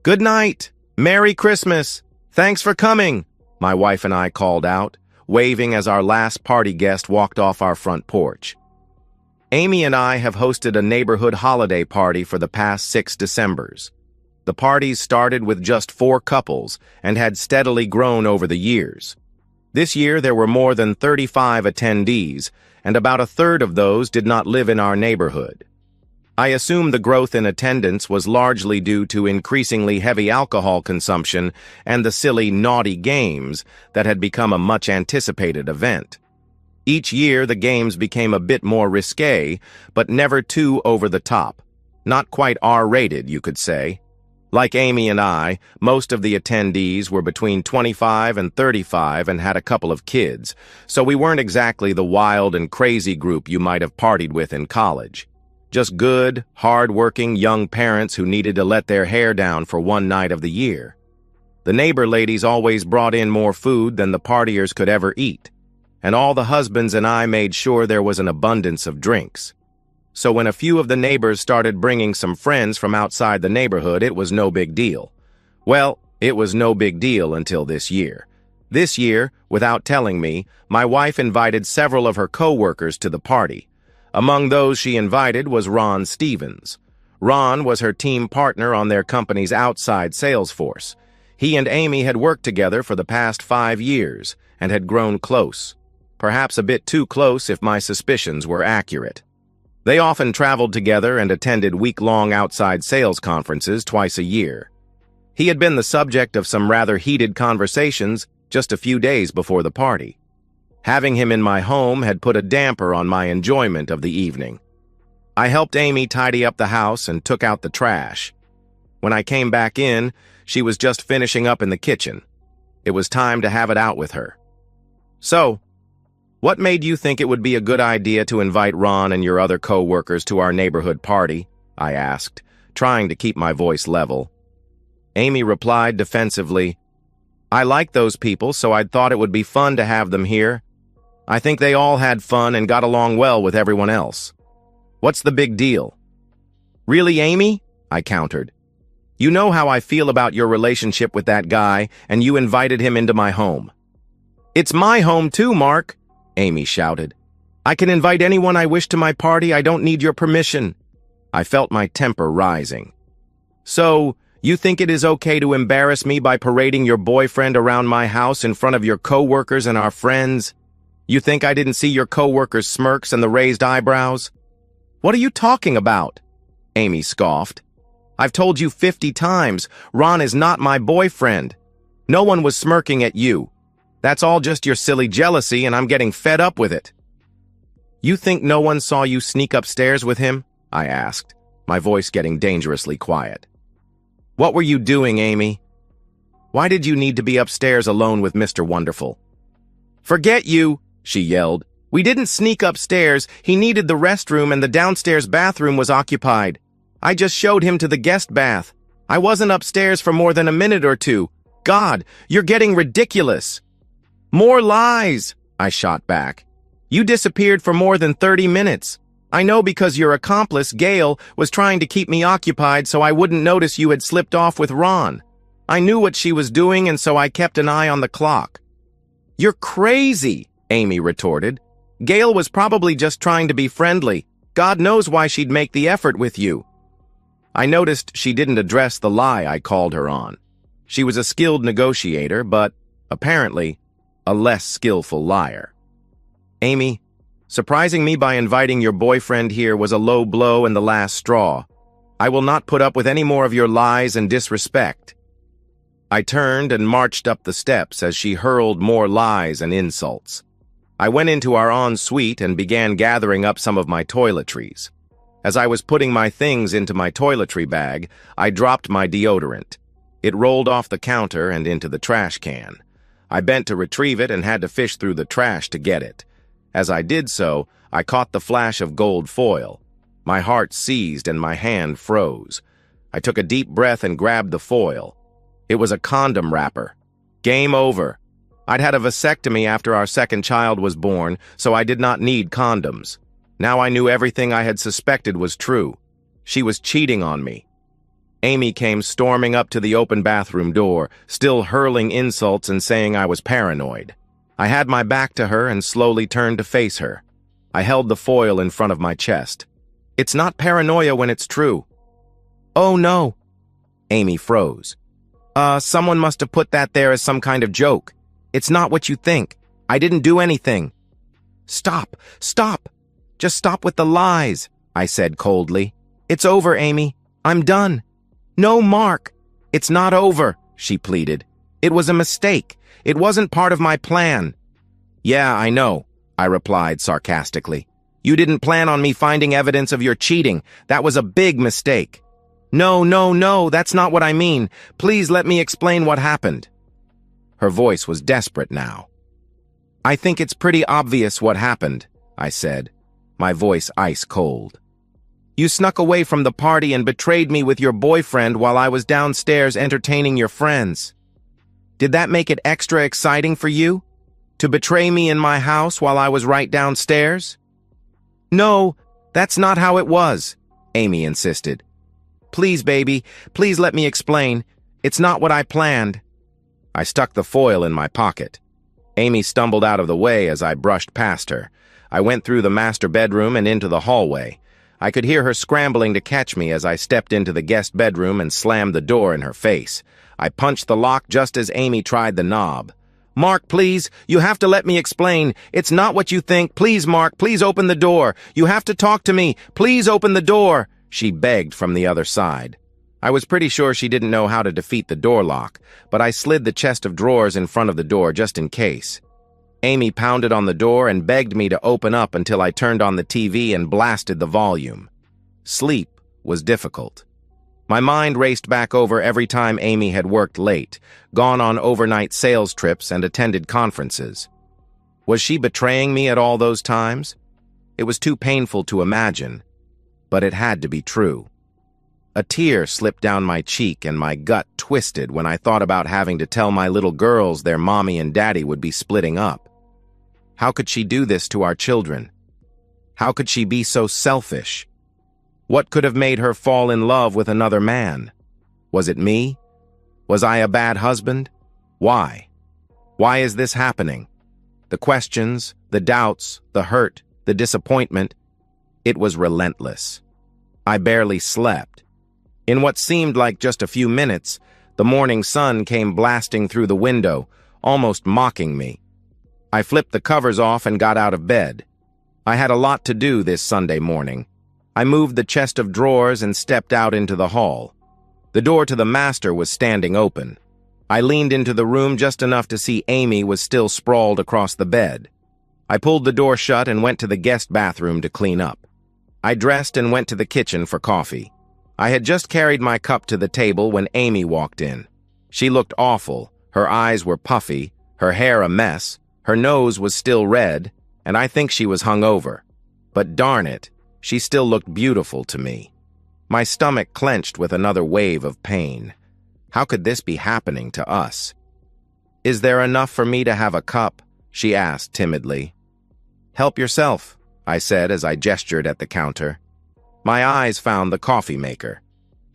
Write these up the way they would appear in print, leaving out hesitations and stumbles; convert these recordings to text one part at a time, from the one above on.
Good night! Merry Christmas! Thanks for coming! My wife and I called out, waving as our last party guest walked off our front porch. Amy and I have hosted a neighborhood holiday party for the past 6 Decembers. The parties started with just 4 couples and had steadily grown over the years. This year there were more than 35 attendees, and about a third of those did not live in our neighborhood. I assume the growth in attendance was largely due to increasingly heavy alcohol consumption and the silly naughty games that had become a much-anticipated event. Each year the games became a bit more risque, but never too over the top. Not quite R-rated, you could say. Like Amy and I, most of the attendees were between 25 and 35 and had a couple of kids, so we weren't exactly the wild and crazy group you might have partied with in college. Just good, hard-working young parents who needed to let their hair down for one night of the year. The neighbor ladies always brought in more food than the partiers could ever eat, and all the husbands and I made sure there was an abundance of drinks. So when a few of the neighbors started bringing some friends from outside the neighborhood, it was no big deal. Well, it was no big deal until this year. This year, without telling me, my wife invited several of her co-workers to the party. Among those she invited was Ron Stevens. Ron was her team partner on their company's outside sales force. He and Amy had worked together for the past 5 years and had grown close. Perhaps a bit too close if my suspicions were accurate. They often traveled together and attended week-long outside sales conferences twice a year. He had been the subject of some rather heated conversations just a few days before the party. Having him in my home had put a damper on my enjoyment of the evening. I helped Amy tidy up the house and took out the trash. When I came back in, she was just finishing up in the kitchen. It was time to have it out with her. So, what made you think it would be a good idea to invite Ron and your other co-workers to our neighborhood party? I asked, trying to keep my voice level. Amy replied defensively, I like those people, so I'd thought it would be fun to have them here. I think they all had fun and got along well with everyone else. What's the big deal? Really, Amy? I countered. You know how I feel about your relationship with that guy, and you invited him into my home. It's my home too, Mark, Amy shouted. I can invite anyone I wish to my party. I don't need your permission. I felt my temper rising. So, you think it is okay to embarrass me by parading your boyfriend around my house in front of your co-workers and our friends? You think I didn't see your co-workers' smirks and the raised eyebrows? What are you talking about? Amy scoffed. I've told you 50 times, Ron is not my boyfriend. No one was smirking at you. That's all just your silly jealousy, and I'm getting fed up with it. You think no one saw you sneak upstairs with him? I asked, my voice getting dangerously quiet. What were you doing, Amy? Why did you need to be upstairs alone with Mr. Wonderful? Forget you, she yelled. We didn't sneak upstairs. He needed the restroom and the downstairs bathroom was occupied. I just showed him to the guest bath. I wasn't upstairs for more than a minute or two. God, you're getting ridiculous. More lies, I shot back. You disappeared for more than 30 minutes. I know because your accomplice, Gail, was trying to keep me occupied so I wouldn't notice you had slipped off with Ron. I knew what she was doing and so I kept an eye on the clock. You're crazy, Amy retorted. Gail was probably just trying to be friendly. God knows why she'd make the effort with you. I noticed she didn't address the lie I called her on. She was a skilled negotiator, but, apparently, a less skillful liar. Amy, surprising me by inviting your boyfriend here was a low blow and the last straw. I will not put up with any more of your lies and disrespect. I turned and marched up the steps as she hurled more lies and insults. I went into our ensuite and began gathering up some of my toiletries. As I was putting my things into my toiletry bag, I dropped my deodorant. It rolled off the counter and into the trash can. I bent to retrieve it and had to fish through the trash to get it. As I did so, I caught the flash of gold foil. My heart seized and my hand froze. I took a deep breath and grabbed the foil. It was a condom wrapper. Game over. I'd had a vasectomy after our second child was born, so I did not need condoms. Now I knew everything I had suspected was true. She was cheating on me. Amy came storming up to the open bathroom door, still hurling insults and saying I was paranoid. I had my back to her and slowly turned to face her. I held the foil in front of my chest. It's not paranoia when it's true. Oh no. Amy froze. Someone must have put that there as some kind of joke. It's not what you think. I didn't do anything. Stop. Just stop with the lies, I said coldly. It's over, Amy. I'm done. No, Mark. It's not over, she pleaded. It was a mistake. It wasn't part of my plan. Yeah, I know, I replied sarcastically. You didn't plan on me finding evidence of your cheating. That was a big mistake. No, that's not what I mean. Please let me explain what happened. Her voice was desperate now. I think it's pretty obvious what happened, I said, my voice ice cold. You snuck away from the party and betrayed me with your boyfriend while I was downstairs entertaining your friends. Did that make it extra exciting for you? To betray me in my house while I was right downstairs? No, that's not how it was, Amy insisted. Please, baby, please let me explain. It's not what I planned. I stuck the foil in my pocket. Amy stumbled out of the way as I brushed past her. I went through the master bedroom and into the hallway. I could hear her scrambling to catch me as I stepped into the guest bedroom and slammed the door in her face. I punched the lock just as Amy tried the knob. Mark, please, you have to let me explain. It's not what you think. Please, Mark, please open the door. You have to talk to me. Please open the door, she begged from the other side. I was pretty sure she didn't know how to defeat the door lock, but I slid the chest of drawers in front of the door just in case. Amy pounded on the door and begged me to open up until I turned on the TV and blasted the volume. Sleep was difficult. My mind raced back over every time Amy had worked late, gone on overnight sales trips, and attended conferences. Was she betraying me at all those times? It was too painful to imagine, but it had to be true. A tear slipped down my cheek and my gut twisted when I thought about having to tell my little girls their mommy and daddy would be splitting up. How could she do this to our children? How could she be so selfish? What could have made her fall in love with another man? Was it me? Was I a bad husband? Why? Why is this happening? The questions, the doubts, the hurt, the disappointment. It was relentless. I barely slept. In what seemed like just a few minutes, the morning sun came blasting through the window, almost mocking me. I flipped the covers off and got out of bed. I had a lot to do this Sunday morning. I moved the chest of drawers and stepped out into the hall. The door to the master was standing open. I leaned into the room just enough to see Amy was still sprawled across the bed. I pulled the door shut and went to the guest bathroom to clean up. I dressed and went to the kitchen for coffee. I had just carried my cup to the table when Amy walked in. She looked awful. Her eyes were puffy, her hair a mess, her nose was still red, and I think she was hungover. But darn it, she still looked beautiful to me. My stomach clenched with another wave of pain. How could this be happening to us? Is there enough for me to have a cup? She asked timidly. Help yourself, I said as I gestured at the counter. My eyes found the coffee maker.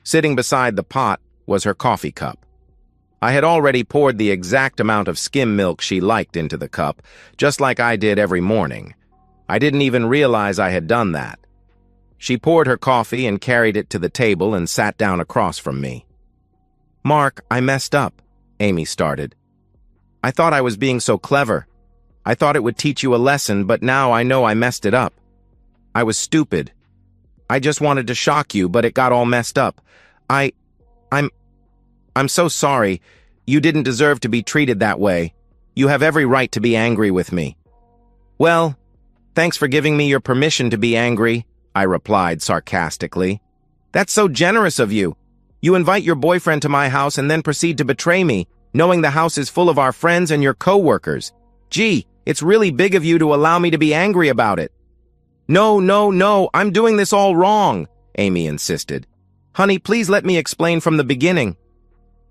Sitting beside the pot was her coffee cup. I had already poured the exact amount of skim milk she liked into the cup, just like I did every morning. I didn't even realize I had done that. She poured her coffee and carried it to the table and sat down across from me. Mark, I messed up, Amy started. I thought I was being so clever. I thought it would teach you a lesson, but now I know I messed it up. I was stupid. I just wanted to shock you, but it got all messed up. I'm so sorry. You didn't deserve to be treated that way. You have every right to be angry with me. Well, thanks for giving me your permission to be angry, I replied sarcastically. That's so generous of you. You invite your boyfriend to my house and then proceed to betray me, knowing the house is full of our friends and your co-workers. Gee, it's really big of you to allow me to be angry about it. No, I'm doing this all wrong, Amy insisted. Honey, please let me explain from the beginning.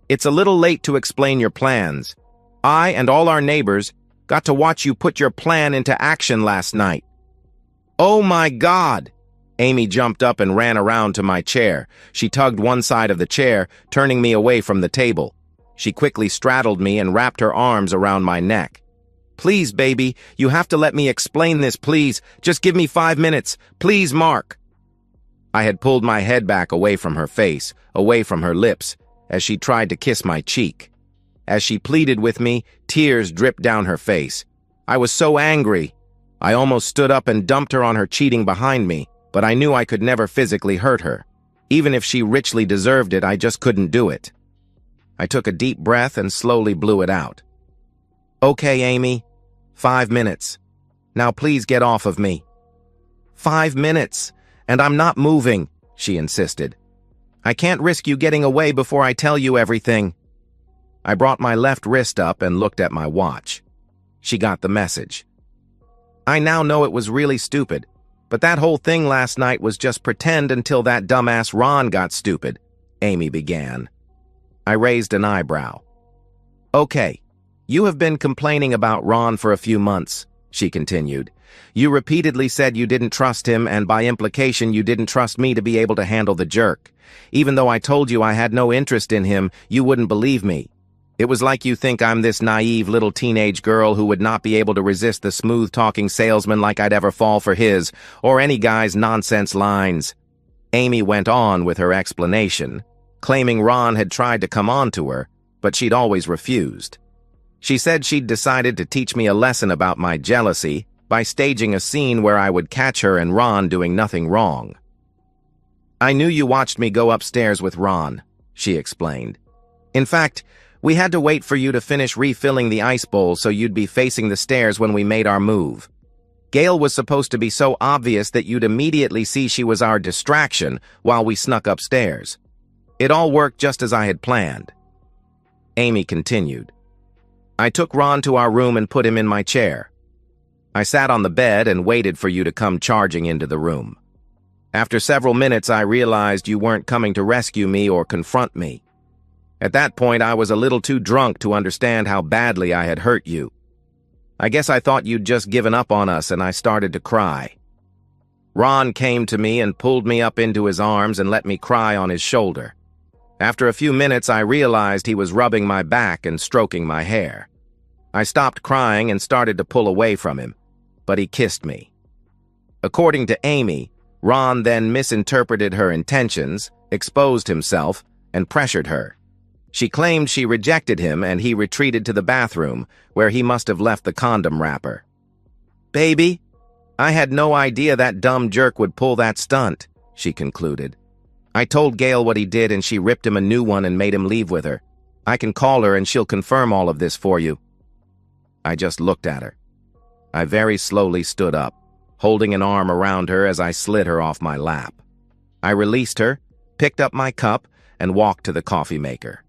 It's a little late to explain your plans. I and all our neighbors got to watch you put your plan into action last night. Oh my God! Amy jumped up and ran around to my chair. She tugged one side of the chair, turning me away from the table. She quickly straddled me and wrapped her arms around my neck. "Please, baby, you have to let me explain this, please. Just give me 5 minutes. Please, Mark." I had pulled my head back away from her face, away from her lips, as she tried to kiss my cheek. As she pleaded with me, tears dripped down her face. I was so angry. I almost stood up and dumped her on her cheating behind me, but I knew I could never physically hurt her. Even if she richly deserved it, I just couldn't do it. I took a deep breath and slowly blew it out. "Okay, Amy. 5 minutes. Now please get off of me." 5 minutes, and I'm not moving," she insisted. "I can't risk you getting away before I tell you everything." I brought my left wrist up and looked at my watch. She got the message. "I now know it was really stupid, but that whole thing last night was just pretend until that dumbass Ron got stupid," Amy began. I raised an eyebrow. "Okay, you have been complaining about Ron for a few months," she continued. "You repeatedly said you didn't trust him, and by implication you didn't trust me to be able to handle the jerk. Even though I told you I had no interest in him, you wouldn't believe me. It was like you think I'm this naive little teenage girl who would not be able to resist the smooth-talking salesman like I'd ever fall for his, or any guy's nonsense lines." Amy went on with her explanation, claiming Ron had tried to come on to her, but she'd always refused. She said she'd decided to teach me a lesson about my jealousy by staging a scene where I would catch her and Ron doing nothing wrong. "I knew you watched me go upstairs with Ron," she explained. "In fact, we had to wait for you to finish refilling the ice bowl so you'd be facing the stairs when we made our move. Gail was supposed to be so obvious that you'd immediately see she was our distraction while we snuck upstairs. It all worked just as I had planned." Amy continued. "I took Ron to our room and put him in my chair. I sat on the bed and waited for you to come charging into the room. After several minutes, I realized you weren't coming to rescue me or confront me. At that point, I was a little too drunk to understand how badly I had hurt you. I guess I thought you'd just given up on us, and I started to cry. Ron came to me and pulled me up into his arms and let me cry on his shoulder. After a few minutes, I realized he was rubbing my back and stroking my hair. I stopped crying and started to pull away from him, but he kissed me. According to Amy, Ron then misinterpreted her intentions, exposed himself, and pressured her. She claimed she rejected him and he retreated to the bathroom, where he must have left the condom wrapper. "Baby, I had no idea that dumb jerk would pull that stunt," she concluded. "I told Gail what he did and she ripped him a new one and made him leave with her. I can call her and she'll confirm all of this for you." I just looked at her. I very slowly stood up, holding an arm around her as I slid her off my lap. I released her, picked up my cup, and walked to the coffee maker.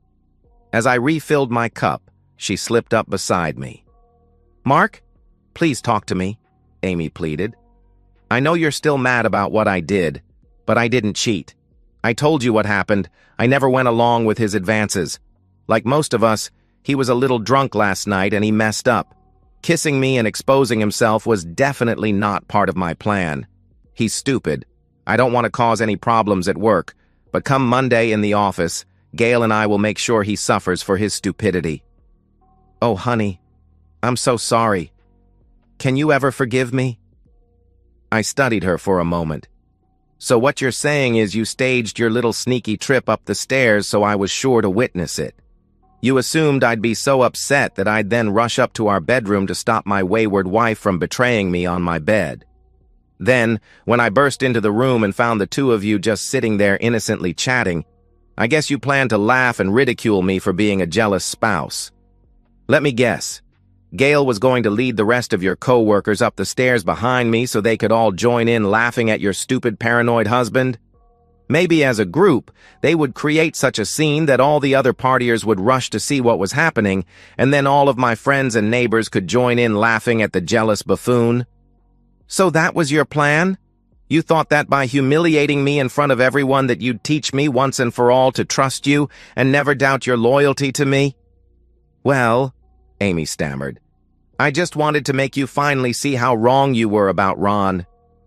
As I refilled my cup, she slipped up beside me. "Mark, please talk to me," Amy pleaded. "I know you're still mad about what I did, but I didn't cheat. I told you what happened. I never went along with his advances. Like most of us, he was a little drunk last night and he messed up. Kissing me and exposing himself was definitely not part of my plan. He's stupid. I don't want to cause any problems at work, but come Monday in the office, Gail and I will make sure he suffers for his stupidity." "Oh, honey, I'm so sorry. Can you ever forgive me?" I studied her for a moment. "So what you're saying is you staged your little sneaky trip up the stairs so I was sure to witness it. You assumed I'd be so upset that I'd then rush up to our bedroom to stop my wayward wife from betraying me on my bed. Then, when I burst into the room and found the two of you just sitting there innocently chatting, I guess you planned to laugh and ridicule me for being a jealous spouse. Let me guess. Gail was going to lead the rest of your co-workers up the stairs behind me so they could all join in laughing at your stupid paranoid husband? Maybe as a group, they would create such a scene that all the other partiers would rush to see what was happening, and then all of my friends and neighbors could join in laughing at the jealous buffoon. So that was your plan? You thought that by humiliating me in front of everyone that you'd teach me once and for all to trust you and never doubt your loyalty to me?" "Well," Amy stammered, "I just wanted to make you finally see how wrong you were about Ron.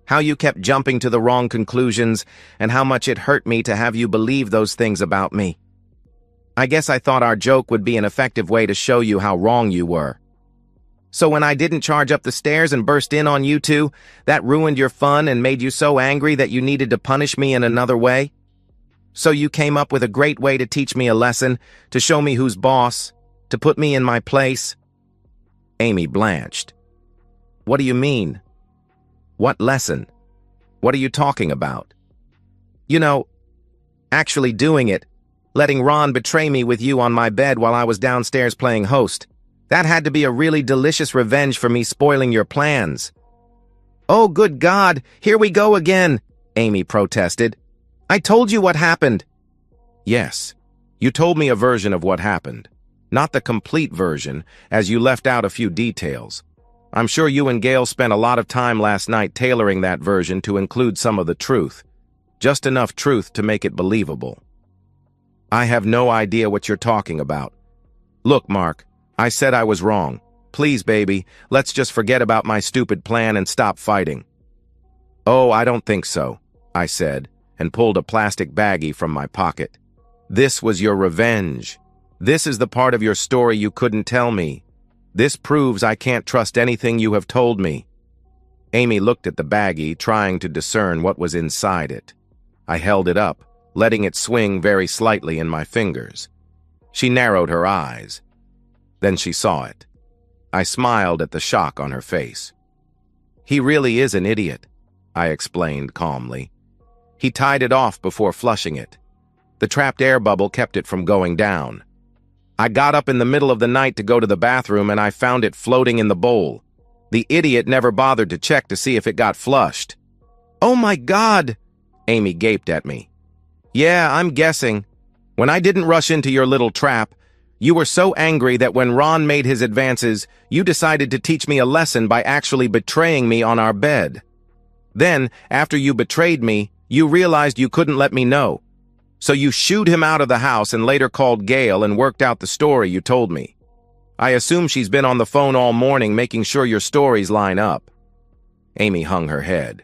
How you kept jumping to the wrong conclusions, and how much it hurt me to have you believe those things about me. I guess I thought our joke would be an effective way to show you how wrong you were. So when I didn't charge up the stairs and burst in on you two, that ruined your fun and made you so angry that you needed to punish me in another way? So you came up with a great way to teach me a lesson, to show me who's boss, to put me in my place? Amy blanched. What do you mean? What lesson? What are you talking about? You know, actually doing it, letting Ron betray me with you on my bed while I was downstairs playing host. That had to be a really delicious revenge for me spoiling your plans. Oh, good God, here we go again, Amy protested. I told you what happened. Yes, you told me a version of what happened. Not the complete version, as you left out a few details. I'm sure you and Gail spent a lot of time last night tailoring that version to include some of the truth. Just enough truth to make it believable. I have no idea what you're talking about. Look, Mark, I said I was wrong. Please, baby, let's just forget about my stupid plan and stop fighting. Oh, I don't think so, I said, and pulled a plastic baggie from my pocket. This was your revenge. This is the part of your story you couldn't tell me. This proves I can't trust anything you have told me. Amy looked at the baggie, trying to discern what was inside it. I held it up, letting it swing very slightly in my fingers. She narrowed her eyes. Then she saw it. I smiled at the shock on her face. He really is an idiot, I explained calmly. He tied it off before flushing it. The trapped air bubble kept it from going down. I got up in the middle of the night to go to the bathroom and I found it floating in the bowl. The idiot never bothered to check to see if it got flushed. Oh my God! Amy gaped at me. Yeah, I'm guessing. When I didn't rush into your little trap, you were so angry that when Ron made his advances, you decided to teach me a lesson by actually betraying me on our bed. Then, after you betrayed me, you realized you couldn't let me know. So you shooed him out of the house and later called Gail and worked out the story you told me. I assume she's been on the phone all morning making sure your stories line up. Amy hung her head.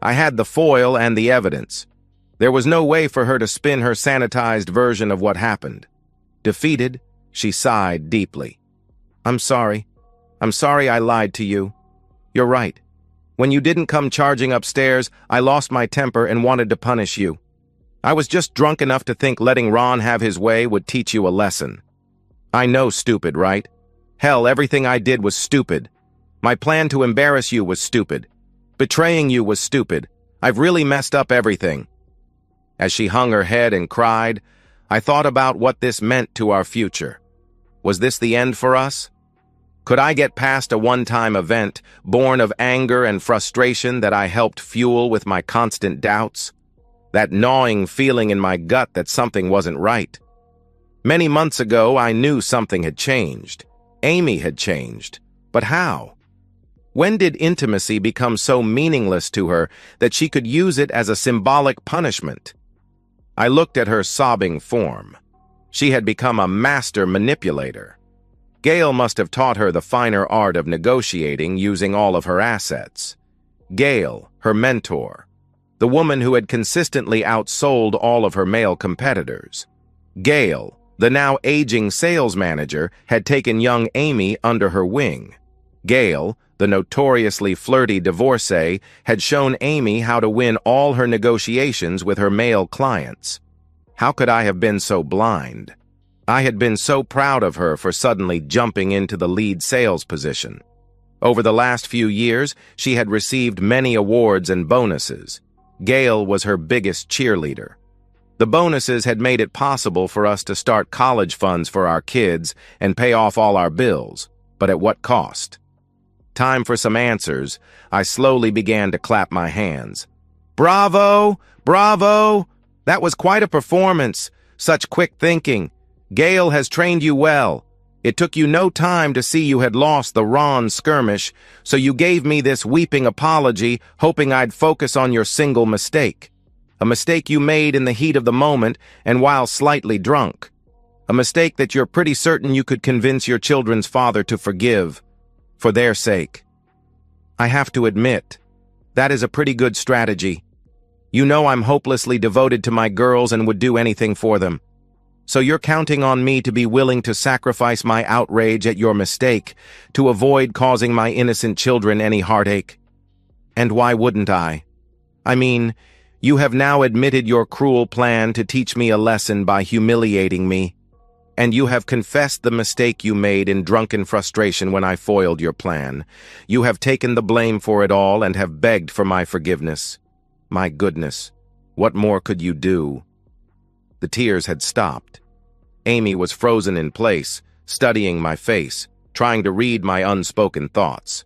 I had the foil and the evidence. There was no way for her to spin her sanitized version of what happened. Defeated, she sighed deeply. I'm sorry. I'm sorry I lied to you. You're right. When you didn't come charging upstairs, I lost my temper and wanted to punish you. I was just drunk enough to think letting Ron have his way would teach you a lesson. I know stupid, right? Hell, everything I did was stupid. My plan to embarrass you was stupid. Betraying you was stupid. I've really messed up everything. As she hung her head and cried, I thought about what this meant to our future. Was this the end for us? Could I get past a one-time event, born of anger and frustration that I helped fuel with my constant doubts? That gnawing feeling in my gut that something wasn't right. Many months ago, I knew something had changed. Amy had changed. But how? When did intimacy become so meaningless to her that she could use it as a symbolic punishment? I looked at her sobbing form. She had become a master manipulator. Gail must have taught her the finer art of negotiating using all of her assets. Gail, her mentor. The woman who had consistently outsold all of her male competitors. Gail, the now aging sales manager, had taken young Amy under her wing. Gail, the notoriously flirty divorcee, had shown Amy how to win all her negotiations with her male clients. How could I have been so blind? I had been so proud of her for suddenly jumping into the lead sales position. Over the last few years, she had received many awards and bonuses. Gail was her biggest cheerleader. The bonuses had made it possible for us to start college funds for our kids and pay off all our bills, but at what cost? Time for some answers. I slowly began to clap my hands. Bravo! Bravo! That was quite a performance. Such quick thinking. Gail has trained you well. It took you no time to see you had lost the Ron skirmish, so you gave me this weeping apology, hoping I'd focus on your single mistake. A mistake you made in the heat of the moment and while slightly drunk. A mistake that you're pretty certain you could convince your children's father to forgive, for their sake. I have to admit, That is a pretty good strategy. You know I'm hopelessly devoted to my girls and would do anything for them. So you're counting on me to be willing to sacrifice my outrage at your mistake to avoid causing my innocent children any heartache. And why wouldn't I? I mean, you have now admitted your cruel plan to teach me a lesson by humiliating me, and you have confessed the mistake you made in drunken frustration when I foiled your plan. You have taken the blame for it all and have begged for my forgiveness. My goodness, what more could you do? The tears had stopped. Amy was frozen in place, studying my face, trying to read my unspoken thoughts.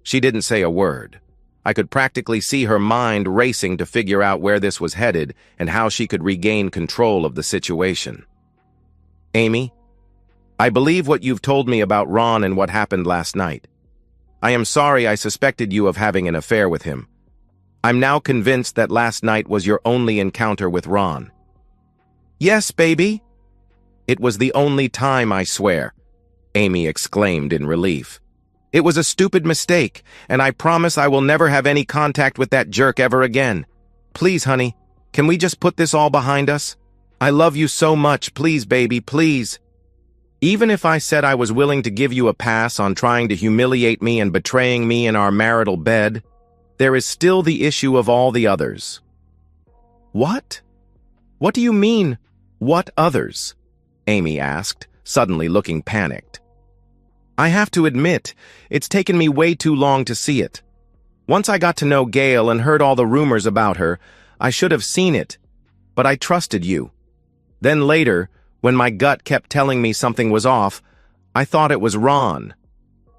She didn't say a word. I could practically see her mind racing to figure out where this was headed and how she could regain control of the situation. Amy, I believe what you've told me about Ron and what happened last night. I am sorry I suspected you of having an affair with him. I'm now convinced that last night was your only encounter with Ron. Yes, baby. It was the only time, I swear, Amy exclaimed in relief. It was a stupid mistake, and I promise I will never have any contact with that jerk ever again. Please, honey, can we just put this all behind us? I love you so much, please, baby, please. Even if I said I was willing to give you a pass on trying to humiliate me and betraying me in our marital bed, there is still the issue of all the others. What? What do you mean, what others? Amy asked, suddenly looking panicked. I have to admit, it's taken me way too long to see it. Once I got to know Gail and heard all the rumors about her, I should have seen it, but I trusted you. Then later, when my gut kept telling me something was off, I thought it was Ron.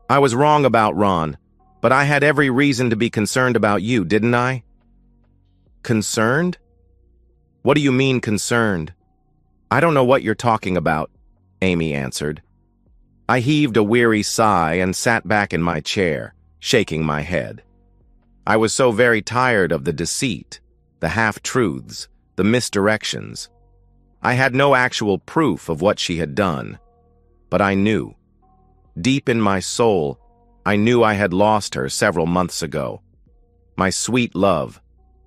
I was wrong about Ron, but I had every reason to be concerned about you, didn't I? Concerned? What do you mean concerned? I don't know what you're talking about, Amy answered. I heaved a weary sigh and sat back in my chair, shaking my head. I was so very tired of the deceit, the half-truths, the misdirections. I had no actual proof of what she had done, but I knew. Deep in my soul, I knew I had lost her several months ago. My sweet love,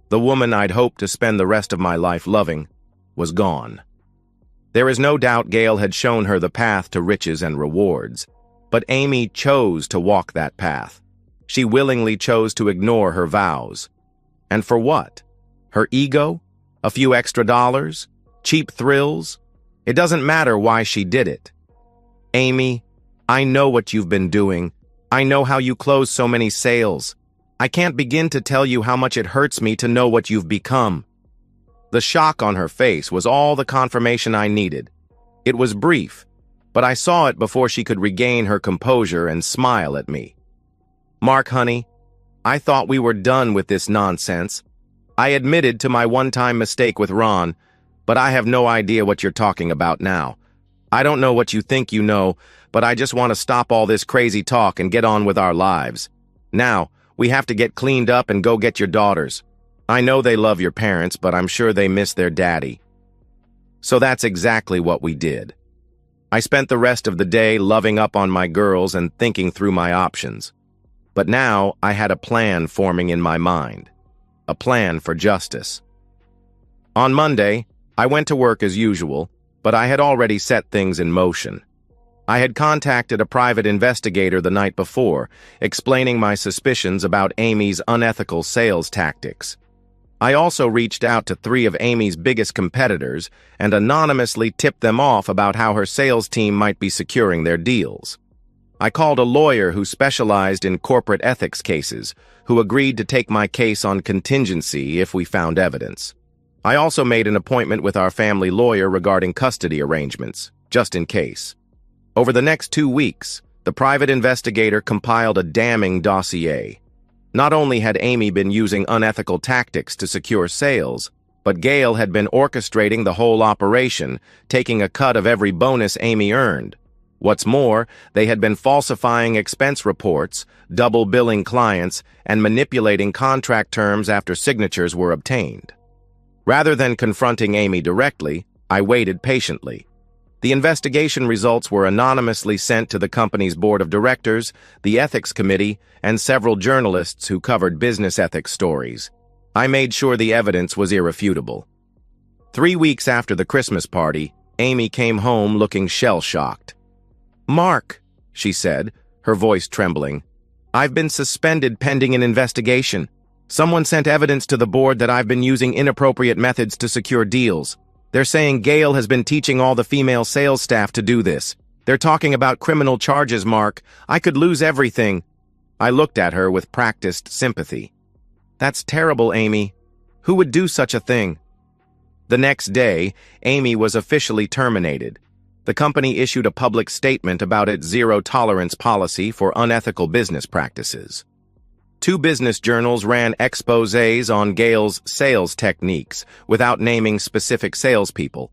the woman I'd hoped to spend the rest of my life loving, was gone. There is no doubt Gail had shown her the path to riches and rewards, but Amy chose to walk that path. She willingly chose to ignore her vows. And for what? Her ego? A few extra dollars? Cheap thrills? It doesn't matter why she did it. Amy, I know what you've been doing. I know how you close so many sales. I can't begin to tell you how much it hurts me to know what you've become. The shock on her face was all the confirmation I needed. It was brief, but I saw it before she could regain her composure and smile at me. Mark, honey, I thought we were done with this nonsense. I admitted to my one-time mistake with Ron, but I have no idea what you're talking about now. I don't know what you think you know, but I just want to stop all this crazy talk and get on with our lives. Now, we have to get cleaned up and go get your daughters. I know they love your parents, but I'm sure they miss their daddy. So that's exactly what we did. I spent the rest of the day loving up on my girls and thinking through my options. But now I had a plan forming in my mind. A plan for justice. On Monday, I went to work as usual, but I had already set things in motion. I had contacted a private investigator the night before, explaining my suspicions about Amy's unethical sales tactics. I also reached out to 3 of Amy's biggest competitors and anonymously tipped them off about how her sales team might be securing their deals. I called a lawyer who specialized in corporate ethics cases, who agreed to take my case on contingency if we found evidence. I also made an appointment with our family lawyer regarding custody arrangements, just in case. Over the next 2 weeks, the private investigator compiled a damning dossier. Not only had Amy been using unethical tactics to secure sales, but Gail had been orchestrating the whole operation, taking a cut of every bonus Amy earned. What's more, they had been falsifying expense reports, double billing clients, and manipulating contract terms after signatures were obtained. Rather than confronting Amy directly, I waited patiently. The investigation results were anonymously sent to the company's board of directors, the ethics committee, and several journalists who covered business ethics stories. I made sure the evidence was irrefutable. 3 weeks after the Christmas party, Amy came home looking shell-shocked. "Mark," she said, her voice trembling, "I've been suspended pending an investigation. Someone sent evidence to the board that I've been using inappropriate methods to secure deals. They're saying Gail has been teaching all the female sales staff to do this. They're talking about criminal charges, Mark. I could lose everything." I looked at her with practiced sympathy. "That's terrible, Amy. Who would do such a thing?" The next day, Amy was officially terminated. The company issued a public statement about its zero-tolerance policy for unethical business practices. 2 business journals ran exposés on Gail's sales techniques without naming specific salespeople.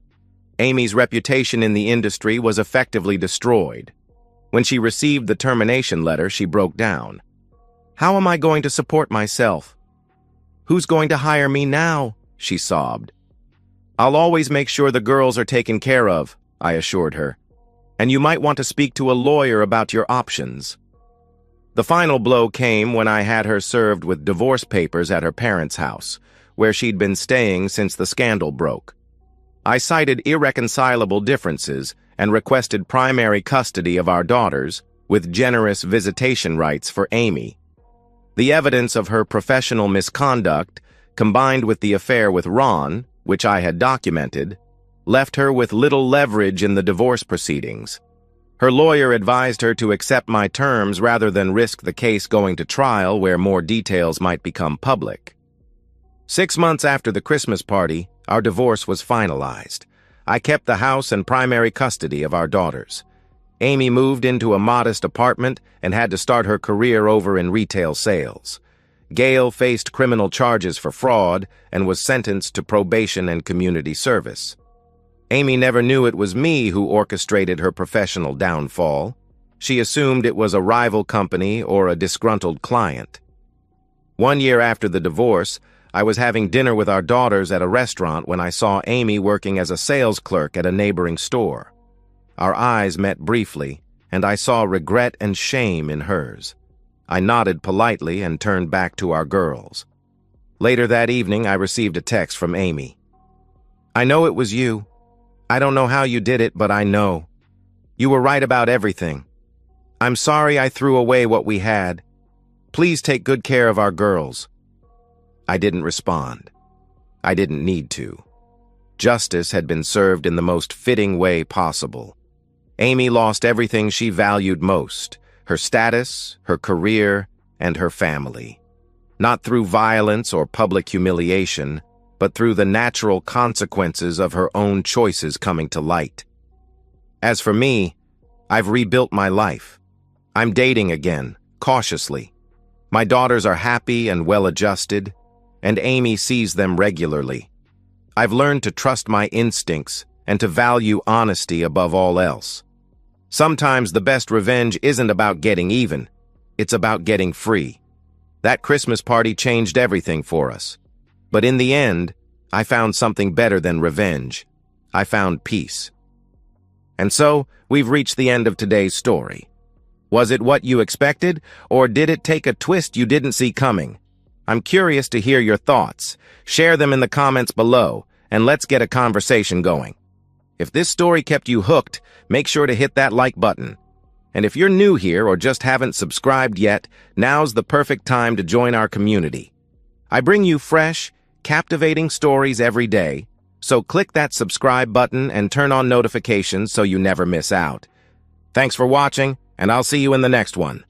Amy's reputation in the industry was effectively destroyed. When she received the termination letter, she broke down. "How am I going to support myself? Who's going to hire me now?" she sobbed. "I'll always make sure the girls are taken care of," I assured her. "And you might want to speak to a lawyer about your options." The final blow came when I had her served with divorce papers at her parents' house, where she'd been staying since the scandal broke. I cited irreconcilable differences and requested primary custody of our daughters, with generous visitation rights for Amy. The evidence of her professional misconduct, combined with the affair with Ron, which I had documented, left her with little leverage in the divorce proceedings. Her lawyer advised her to accept my terms rather than risk the case going to trial where more details might become public. 6 months after the Christmas party, our divorce was finalized. I kept the house and primary custody of our daughters. Amy moved into a modest apartment and had to start her career over in retail sales. Gail faced criminal charges for fraud and was sentenced to probation and community service. Amy never knew it was me who orchestrated her professional downfall. She assumed it was a rival company or a disgruntled client. 1 year after the divorce, I was having dinner with our daughters at a restaurant when I saw Amy working as a sales clerk at a neighboring store. Our eyes met briefly, and I saw regret and shame in hers. I nodded politely and turned back to our girls. Later that evening, I received a text from Amy. "I know it was you. I don't know how you did it, but I know. You were right about everything. I'm sorry I threw away what we had. Please take good care of our girls." I didn't respond. I didn't need to. Justice had been served in the most fitting way possible. Amy lost everything she valued most: her status, her career, and her family. Not through violence or public humiliation, but through the natural consequences of her own choices coming to light. As for me, I've rebuilt my life. I'm dating again, cautiously. My daughters are happy and well-adjusted, and Amy sees them regularly. I've learned to trust my instincts and to value honesty above all else. Sometimes the best revenge isn't about getting even, it's about getting free. That Christmas party changed everything for us. But in the end, I found something better than revenge. I found peace. And so, we've reached the end of today's story. Was it what you expected, or did it take a twist you didn't see coming? I'm curious to hear your thoughts. Share them in the comments below, and let's get a conversation going. If this story kept you hooked, make sure to hit that like button. And if you're new here or just haven't subscribed yet, now's the perfect time to join our community. I bring you fresh, captivating stories every day, so click that subscribe button and turn on notifications so you never miss out. Thanks for watching, and I'll see you in the next one.